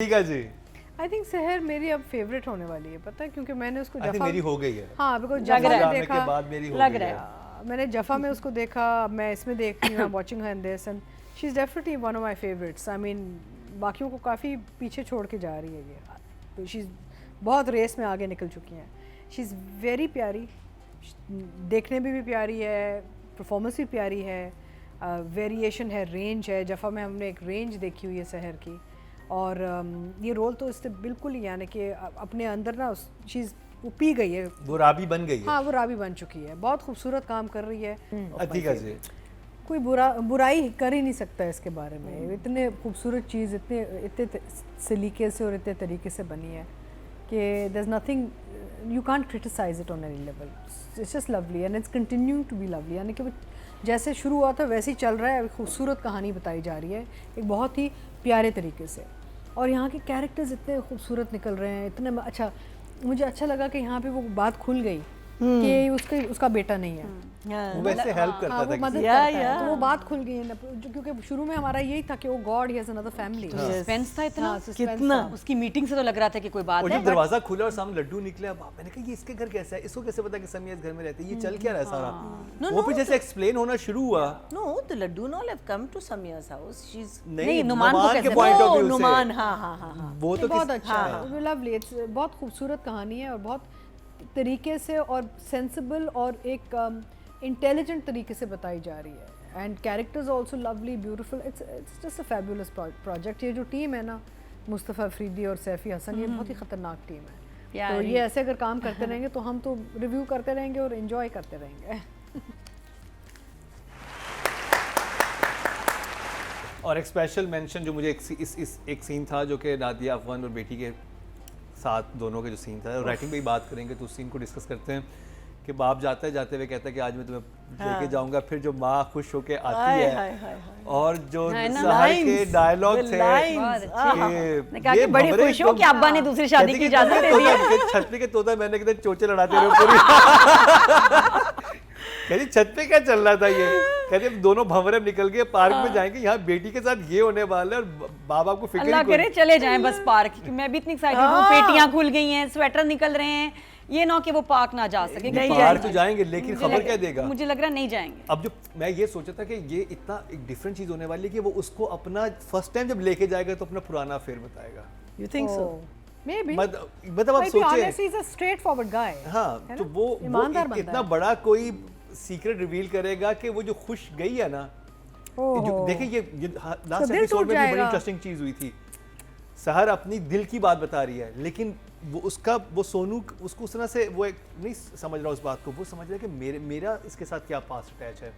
ठीक है जी। I think सहर मेरी अब फेवरेट होने वाली है, पता है, क्योंकि मैंने उसको आई थिंक जफा मेरी हो गई है। हाँ बिकॉज लग जफा रहा है। में के देखा, बाद मेरी हो लग गई रहा है। मैंने जफा में उसको देखा, अब मैं इसमें देख रही हूँ, watching her in this and she is definitely one of my favourites. I mean बाकियों को काफ़ी पीछे छोड़ के जा रही है ये, शी इज़ बहुत रेस में आगे निकल चुकी हैं। शी इज़ वेरी प्यारी, देखने में भी प्यारी है, परफॉर्मेंस भी प्यारी है, वेरिएशन है, रेंज है। जफ़ा में हमने एक रेंज देखी हुई है सहर की, और ये रोल तो इससे बिल्कुल ही यानी कि अपने अंदर ना चीज़ वो पी गई है, वो राबी बन गई है। हाँ वो राबी बन चुकी है, बहुत खूबसूरत काम कर रही है। अतिका जी कोई बुराई कर ही नहीं सकता इसके बारे में। इतने खूबसूरत चीज़ इतने सलीके से और इतने तरीके से बनी है कि there is nothing, you can't criticise it on any level. It's just lovely and it's continuing to be lovely, यानी कि वो जैसे शुरू हुआ था वैसे ही चल रहा है। खूबसूरत कहानी बताई जा रही है एक बहुत ही प्यारे तरीके से, और यहाँ के कैरेक्टर्स इतने खूबसूरत निकल रहे हैं, इतने अच्छा। मुझे अच्छा लगा कि यहाँ पे वो बात खुल गई कि उसका बेटा नहीं है, वो वैसे हेल्प करता हाँ, था वो मदद किसी करता है, तो वो बात खुल गई है क्योंकि शुरू में हमारा यही था कि oh God he has another family. Suspense था इतना, हाँ, suspense कितना था। उसकी मीटिंग से तो लग रहा था कि कोई बात और है, जब दरवाजा खुला और सामने लड्डू निकले, अब मैंने कहा ये इसके घर कैसा है, इसको कैसे पता कि समिया इस घर में रहती है, ये चल क्या रहा है सारा। वो फिर जैसे एक्सप्लेन होना शुरू हुआ। No, the Laddu and all have come to Samia's house. She's नहीं, नुमान को के कैसे पॉइंट ऑफ ओ, व्यू से नुमान, हाँ हाँ हाँ हाँ वो तो बहुत किस- अच्छा है, लवली। इट्स बहुत खूबसूरत कहानी है और बहुत तरीके से और सेंसिबल और एक इंटेलिजेंट तरीके से बताई जा रही है। And characters also lovely, beautiful. It's just a fabulous project. ये जो टीम है ना, मुस्तफ़ा अफरीदी और सैफी हसन, ये बहुत ही ख़तरनाक टीम है। तो प्यारी। ये ऐसे अगर काम करते रहेंगे तो हम तो रिव्यू करते रहेंगे और एंजॉय करते रहेंगे। और एक स्पेशल मेंशन जो मुझे एक सीन था जो कि नादिया अफगान और बेटी के साथ दोनों के जो सीन था, राइटिंग पे ही बात करेंगे तो उस सीन को डिस्कस करते हैं कि बाप जाते हुए कहता है कि आज मैं तुम्हें लेके जाऊंगा, फिर जो माँ खुश होके आती है और जो सहर के डायलॉग थे ने कहा कि बड़ी खुश हो कि अब्बा ने दूसरी शादी की इजाजत दे दी है। छत पे के तोता मैंने कितने चोचे लड़ाते रहे पूरी। कहती छत पे क्या चल रहा था ये, कहते दोनों भंवरे निकल के पार्क में जाएंगे, यहाँ बेटी के साथ ये होने वाला है और बाबा को फिक्र अल्लाह करे चले जाएं बस पार्क, क्योंकि मैं भी इतनी एक्साइटेड हूँ, पेटियां खुल गई हैं, स्वेटर निकल रहे हैं, ये ना कि वो पार्क ना जा सके। पार्क तो जाएंगे लेकिन खबर क्या देगा। मुझे लग रहा नहीं जाएंगे। अब जो मैं ये सोचा था कि ये इतना एक डिफरेंट चीज होने वाली है कि वो उसको अपना फर्स्ट टाइम जब लेके जाएगा तो अपना पुराना अफेयर बताएगा। You think so? Maybe. मतलब आप Maybe honestly सोचे, he's a straightforward guy. हाँ तो वो ईमानदार बंदा इतना है। बड़ा कोई सीक्रेट रिवील करेगा कि वो जो खुश गई है ना, देखिए ये लास्ट दिल एपिसोड टूट में भी बड़ी जाएगा। इंटरेस्टिंग चीज हुई थी। सहर अपनी दिल की बात बता रही है, लेकिन वो सोनू उसको उस तरह से वो एक नहीं समझ रहा उस बात को, वो समझ रहा है कि मेरा इसके साथ क्या पास्ट अटैच है।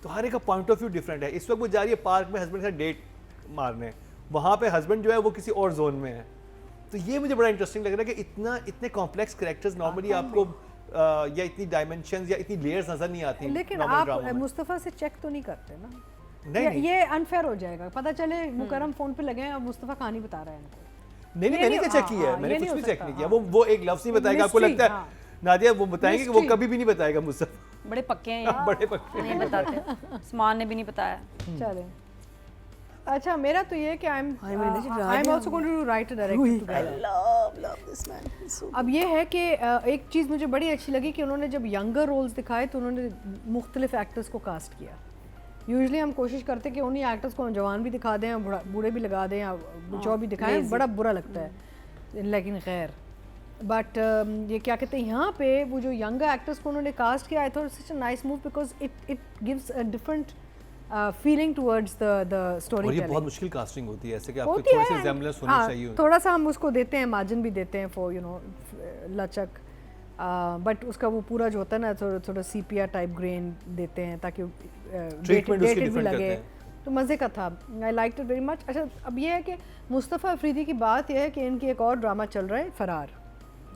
तो हर एक का पॉइंट ऑफ व्यू डिफरेंट है। इस वक्त वो जा रही है पार्क में हस्बैंड के साथ डेट मारने, वहाँ पे हस्बैंड जो है वो किसी और जोन में है। तो ये मुझे बड़ा इंटरेस्टिंग लग रहा है कि इतने कॉम्प्लेक्स कैरेक्टर्स नॉर्मली आपको या इतनी डायमेंशंस या इतनी लेयर्स नजर नहीं आती। लेकिन normal आप drama में। मुस्तफ़ा से चेक तो नहीं करते ना, नहीं ये अनफेयर हो जाएगा। पता चले मुकरम फोन पे लगे हैं और मुस्तफ़ा कहानी बता रहा है इनको। नहीं ये मैंने नहीं- क्या चेक किया है, हाँ, मैंने ये कुछ नहीं भी हो चेक सकता, नहीं किया। हाँ। वो एक लफ्ज़ नहीं बताएगा, आपको Mystery, लगता है हाँ। नादिया वो बताएंगे कि वो Mystery। कभी भी नहीं बताएगा मुस्तफा। बड़े पक्के हैं ये, बड़े पक्के नहीं बताते, उस्मान ने भी नहीं बताया। चले अच्छा, मेरा तो ये है कि I am also going to write a director together. Love this man. He's so अब ये है कि एक चीज़ मुझे बड़ी अच्छी लगी कि उन्होंने जब यंगर रोल्स दिखाए तो उन्होंने मुख्तलिफ एक्टर्स को कास्ट किया। यूजुअली हम कोशिश करते हैं कि उन्हीं एक्टर्स को हम जवान भी दिखा दें और बूढ़े भी लगा दें या बच्चों भी दिखाएं, बड़ा बुरा लगता है। लेकिन खैर बट ये क्या कहते हैं, यहाँ पे वो जो यंगर एक्टर्स को उन्होंने कास्ट किया, I thought such a nice move because it gives a different feeling towards the story और ये टेलिंग। बहुत मुश्किल कास्टिंग होती है, ऐसे कि आपको होती थोड़ी सी है। रिजेम्बलेंस होनी हाँ, चाहिए। थोड़ा सा हम उसको देते हैं, मार्जिन भी देते हैं फॉर लचक, बट उसका वो पूरा जो होता है ना थोड़ा सीपिया टाइप ग्रेन देते हैं ताकि Treatment उसकी डेटेड भी different लगे। करते हैं। तो मज़े का था, I like it very much. अच्छा, अब ये है कि मुस्तफ़ा अफरीदी की बात यह है कि इनकी एक और ड्रामा चल रहा है फरार,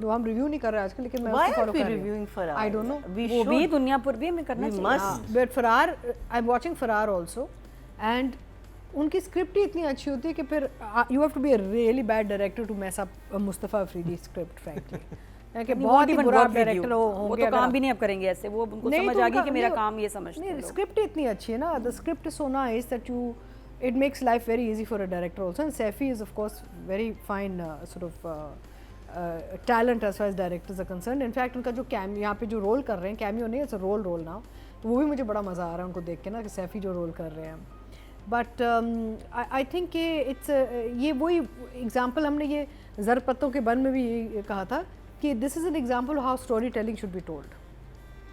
जो हम रिव्यू नहीं कर रहे आजकल, लेकिन मैं Why उसको are फॉलो we कर रही हूँ। reviewing Farhad? I don't know, We वो भी should. दुनिया पर भी हमें करना We चाहिए। must. But Faraar I am watching Faraar also, and उनकी स्क्रिप्ट ही इतनी अच्छी होती है कि फिर you have to be a really bad director to mess up Mustafa Afridi script frankly. कि बहुत ही बुरा डायरेक्टर वो होंगे तो काम भी नहीं अब करेंगे ऐसे, वो उनको समझ आ गई कि मेरा काम ये समझते हैं लोग। स्क्रिप्ट इतनी अच्छी है ना, the script is so nice that it makes life very easy for a director also. And Saifi is of course very fine sort of talent as far as directors are concerned. In fact उनका जो यहाँ पे जो role कर रहे हैं, cameo नहीं, it's a role now, तो वो भी मुझे बड़ा मज़ा आ रहा है उनको देख के ना कि सैफ़ी जो रोल कर रहे हैं. बट आई थिंक कि इट्स ये वही एग्जांपल हमने ये ज़र पत्तों के बन में भी ये कहा था कि this is an example how story telling should be told.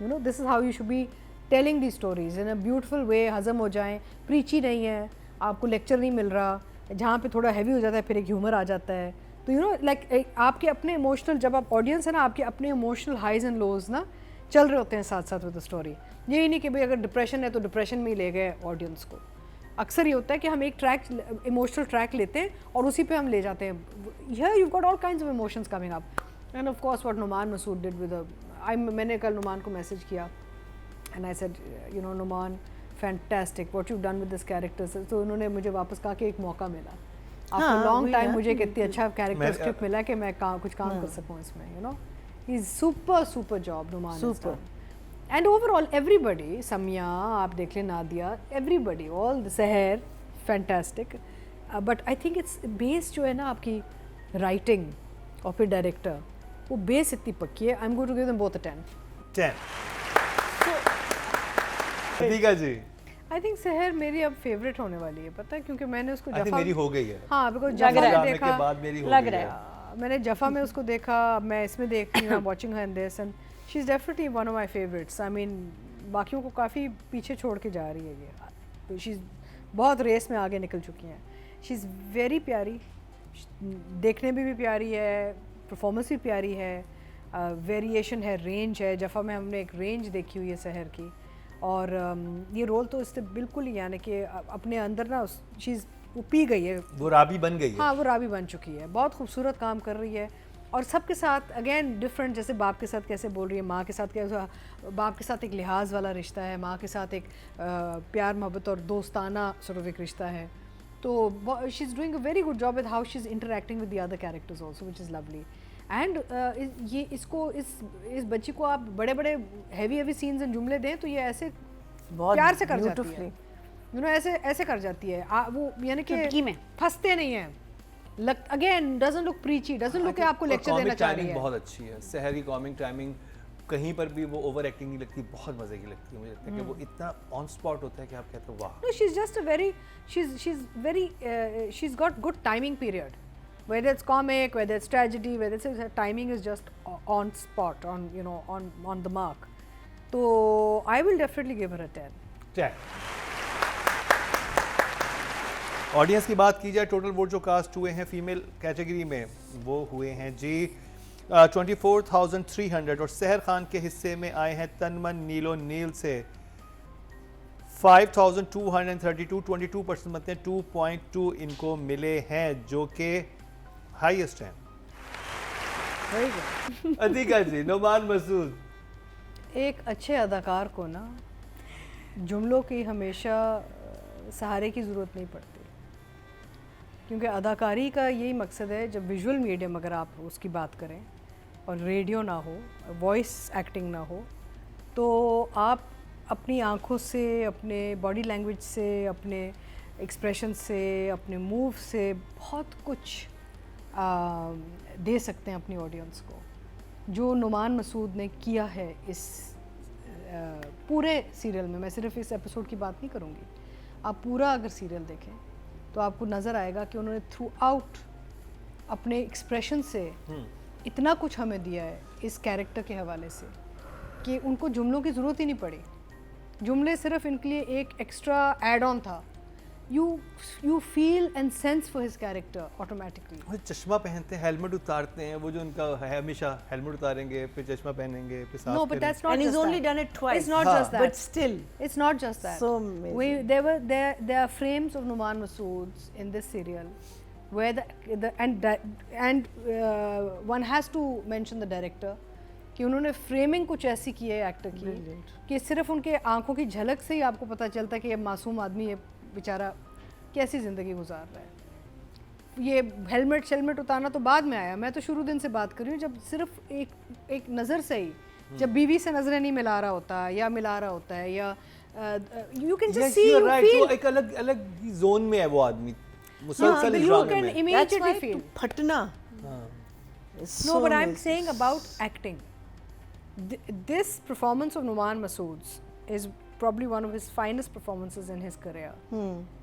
You know, this is how you should be telling the stories in a beautiful way, हज़म हो जाएं, प्रीची नहीं है, आपको लेक्चर नहीं मिल रहा, जहाँ पे थोड़ा हैवी हो जाता है फिर एक ह्यूमर आ जाता है. तो यू नो लाइक आपके अपने इमोशनल, जब आप ऑडियंस है ना, आपके अपने इमोशनल हाइज एंड लोज ना चल रहे होते हैं साथ साथ विद द स्टोरी. यही नहीं कि भाई अगर डिप्रेशन है तो डिप्रेशन में ही ले गए ऑडियंस को. अक्सर ये होता है कि हम एक ट्रैक, इमोशनल ट्रैक लेते हैं और उसी पे हम ले जाते हैं. Here you got all kinds of emotions coming up. And of course what Nauman Masood did with मैंने कल नुमान को मैसेज किया and I said you know Nauman fantastic what you done with this characters. तो उन्होंने मुझे वापस कहा कि एक मौका मिला आफ्टर लॉन्ग टाइम, मुझे कितनी अच्छा कैरेक्टर स्क्रिप्ट मिला कि मैं कुछ काम कर सकूँ इसमें. You know, he is super job Nauman. Super. And overall everybody, Samya, आप देख लें, Nadia, everybody, all the Seher, fantastic. But I think it's base जो है ना आपकी writing और फिर director, वो base इतनी पक्की है. I'm going to give them both a 10. 10. Atika ji. I think Seher मेरी अब favorite होने वाली है, पता है, क्योंकि मैंने उसको I think जफ़ा, मेरी हो गई है. हाँ, because लग जफ़ा रहा में है, देखा, के बाद मेरी हो लग गई रहा है. है. मैंने जफ़ा में उसको देखा, मैं इसमें देख रही हूँ, I'm watching her in this and she's definitely one of my favorites. I mean बाकियों को काफ़ी पीछे छोड़ के जा रही है ये. she's बहुत रेस में आगे निकल चुकी हैं. she's very प्यारी, देखने में भी प्यारी है, परफॉर्मेंस भी प्यारी है, वेरिएशन है, रेंज है. जफ़ा में हमने एक रेंज देखी हुई है सहर की, और ये रोल तो इससे बिल्कुल ही, यानी कि अपने अंदर ना चीज़ वो पी गई है, वो राबी बन गई है. हाँ वो राबी बन चुकी है. बहुत खूबसूरत काम कर रही है और सबके साथ अगेन डिफरेंट. जैसे बाप के साथ कैसे बोल रही है, माँ के साथ कैसा, बाप के साथ एक लिहाज वाला रिश्ता है, माँ के साथ एक प्यार मोहब्बत और दोस्ताना सॉर्ट ऑफ एक रिश्ता है. तो she is doing a very good job with how she is interacting with the other characters also, which is lovely. And ये इसको इस बच्ची को आप बड़े बड़े हैवी सीन्स एंड जुमले दें तो ये ऐसे प्यार से कर जाती है. यू नो, ऐसे कर जाती है. वो यानी चुटकी कि में फंसते नहीं हैं. Again doesn't look प्रीची, doesn't look कि आपको लेक्चर देना चाह रही है. बहुत अच्छी है सहर की कॉमिक टाइमिंग. कहीं पर भी वो ओवर एक्टिंग नहीं लगती, बहुत मजे की लगती है. मुझे लगता है कि वो इतना ऑन स्पॉट होता है कि आप कहते हो वाह. No, she's just a very, she's got good timing period. Whether it's comic, whether it's tragedy, whether it's, her timing is just on spot, on, you know, on the mark. So I will definitely give her a 10. 10. Audience की बात की जाए, total vote जो cast हुए हैं female category में वो हुए हैं जी 24,300, और सहर खान के हिस्से में आए हैं तनमन नीलो नील से 5,232, 22% बनते हैं. 2.2 इनको मिले हैं जो कि हाईएस्ट हैं. Very good. अतिका जी, नुमान मसूद. एक अच्छे अदाकार को ना जुमलों की हमेशा सहारे की ज़रूरत नहीं पड़ती, क्योंकि अदाकारी का यही मकसद है. जब विजुअल मीडियम अगर आप उसकी बात करें और रेडियो ना हो, वॉइस एक्टिंग ना हो, तो आप अपनी आँखों से, अपने बॉडी लैंग्वेज से, अपने एक्सप्रेशन से, अपने मूव से बहुत कुछ दे सकते हैं अपनी ऑडियंस को. जो नुमान मसूद ने किया है इस पूरे सीरियल में, मैं सिर्फ इस एपिसोड की बात नहीं करूँगी, आप पूरा अगर सीरियल देखें तो आपको नज़र आएगा कि उन्होंने थ्रू आउट अपने एक्सप्रेशन से इतना कुछ हमें दिया है इस कैरेक्टर के हवाले से कि उनको जुमलों की ज़रूरत ही नहीं पड़ी. जुमले सिर्फ इनके लिए एक एक्स्ट्रा एड ऑन था. you feel and sense for his character automatically. वो चश्मा पहनते हैं, हेलमेट उतारते हैं, वो जो उनका है हमेशा हेलमेट उतारेंगे फिर चश्मा पहनेंगे फिर साफ No, but that's not And he's just only that. done it twice. It's not just that. But still, It's not just that. So amazing. There are frames of Numan Masoods in this serial where one has to mention the director कि उन्होंने framing कुछ ऐसी की है actor की कि सिर्फ उनके आंखों की झलक से ही आपको पता चलता है कि ये मासूम आदमी ये बेचारा कैसी ज़िंदगी गुजार रहा है. ये हेलमेट शेलमेट उतारना तो बाद में आया, मैं तो शुरू दिन से बात कर रही हूँ जब सिर्फ एक नज़र से ही, जब बीवी से नज़रें नहीं मिला रहा होता या मिला रहा होता है, या you can just Yes, see, you are you right. feel. वो एक अलग अलग जोन में है वो आदमी, मुसलसल इस you genre can में. That's immediately why feel. to phatna. हाँ. is No, so but I'm amazing. saying about acting. This performance of Numan Masood's is probably one of his finest performances in his career.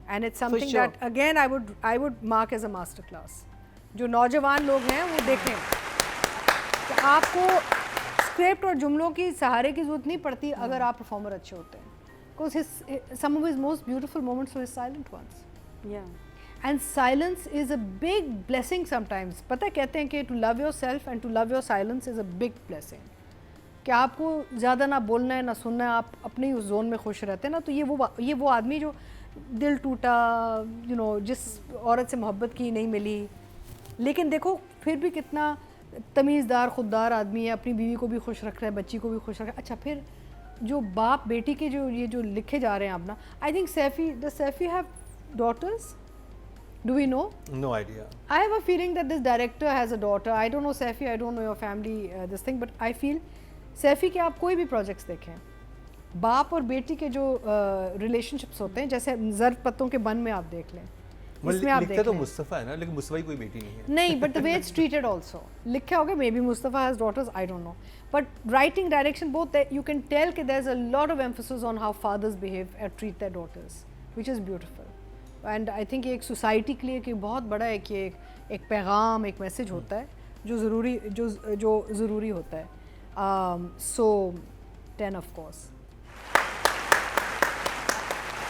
And it's something sure. that again I would mark as a masterclass. जो नौजवान लोग हैं वो देखें कि आपको script और जुमलों की सहारे की जरूरत नहीं पड़ती अगर आप परफॉर्मर अच्छे होते हैं. Because some of his most beautiful moments were his silent ones. Yeah. And silence is a big blessing sometimes. पता है कहते हैं कि to love yourself and to love your silence is a big blessing. कि आपको ज़्यादा ना बोलना है ना सुनना है, आप अपने ही उस जोन में खुश रहते हैं ना, तो ये वो आदमी जो दिल टूटा, जिस औरत से मोहब्बत की नहीं मिली, लेकिन देखो फिर भी कितना तमीज़दार खुददार आदमी है, अपनी बीवी को भी खुश रख रहा है, बच्ची को भी खुश रख रहा है. अच्छा, फिर जो बाप बेटी के जो लिखे जा रहे हैं अपना, I think Saifi have daughters. Do we know? No idea. I have a feeling that this director has a daughter. I don't know Saifi, I don't know your family this thing, but I feel Saifi के आप कोई भी projects देखें, बाप और बेटी के जो relationships होते हैं, जैसे ज़र्फ़ पत्तों के बन में आप देख लें, इसमें आप लिखता देख तो लें. मुस्तफ़ा है ना, लेकिन मुस्तफ़ा की कोई बेटी नहीं है. नहीं, but the way it's treated also. लिखा होगा, maybe Mustafa has daughters, I don't know. But writing, direction, both, you can tell that there's a lot of emphasis on how fathers behave and treat their daughters, which is beautiful. And I think ये एक society के लिए कि बहुत बड़ा है कि एक पैगाम, एक मैसेज होता है जो ज़रूरी होता है. सो 10 ऑफ कोर्स.